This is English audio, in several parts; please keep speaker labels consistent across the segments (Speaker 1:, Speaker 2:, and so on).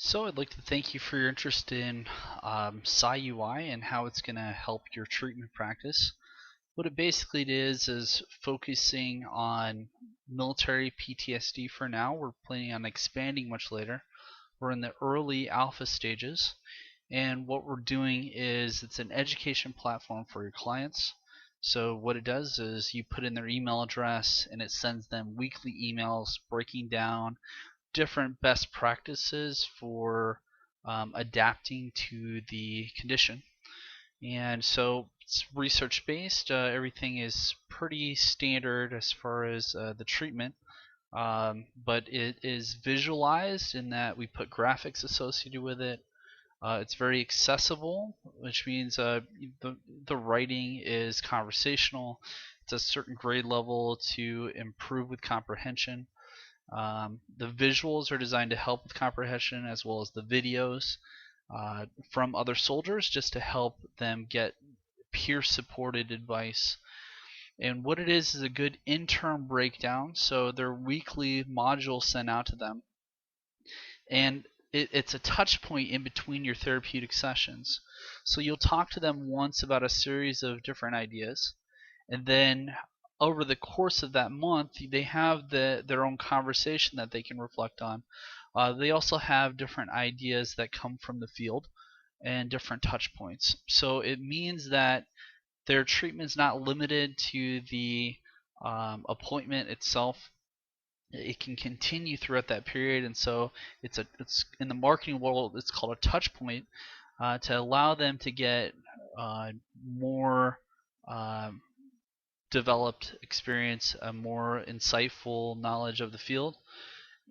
Speaker 1: So I'd like to thank you for your interest in PsyUI and how it's going to help your treatment practice. What it basically is focusing on military PTSD for now. We're planning on expanding much later. We're in the early alpha stages, and what we're doing is it's an education platform for your clients. So what it does is you put in their email address and it sends them weekly emails breaking down different best practices for adapting to the condition. And so it's research based. Everything is pretty standard as far as the treatment, but it is visualized in that we put graphics associated with it. It's very accessible, which means the writing is conversational. It's a certain grade level to improve with comprehension. The visuals are designed to help with comprehension, as well as the videos from other soldiers, just to help them get peer supported advice. And what it is a good interim breakdown, so their weekly modules sent out to them, and it's a touch point in between your therapeutic sessions. So you'll talk to them once about a series of different ideas, and then over the course of that month they have their own conversation that they can reflect on. They also have different ideas that come from the field and different touch points. So it means that their treatment is not limited to the appointment itself. It can continue throughout that period, and so it's in the marketing world it's called a touch point, to allow them to get more uh, developed experience, a more insightful knowledge of the field,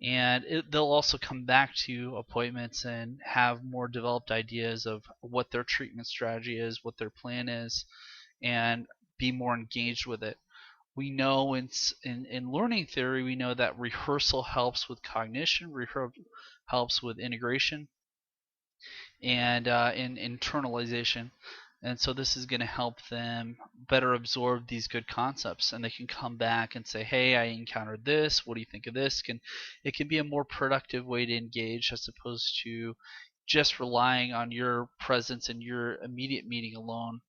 Speaker 1: and they'll also come back to appointments and have more developed ideas of what their treatment strategy is, what their plan is, and be more engaged with it. We know in learning theory, we know that rehearsal helps with cognition, rehearsal helps with integration, and in internalization. And so this is going to help them better absorb these good concepts, and they can come back and say, hey, I encountered this, what do you think of this? It can be a more productive way to engage, as opposed to just relying on your presence and your immediate meeting alone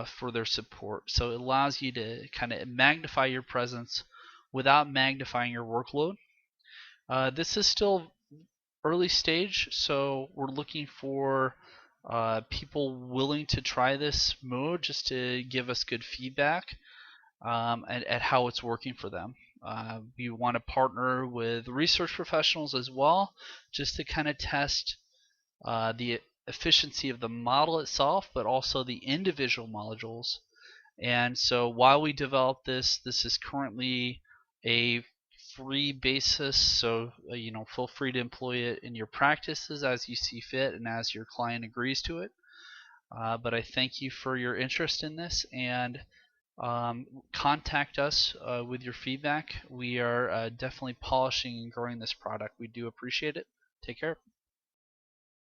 Speaker 1: for their support. So it allows you to kind of magnify your presence without magnifying your workload. This is still early stage, so we're looking for people willing to try this mode just to give us good feedback at how it's working for them. We want to partner with research professionals as well, just to kind of test the efficiency of the model itself, but also the individual modules. And so while we develop this is currently a free basis, so feel free to employ it in your practices as you see fit and as your client agrees to it. But I thank you for your interest in this, and contact us with your feedback. We are definitely polishing and growing this product. We do appreciate it. Take care.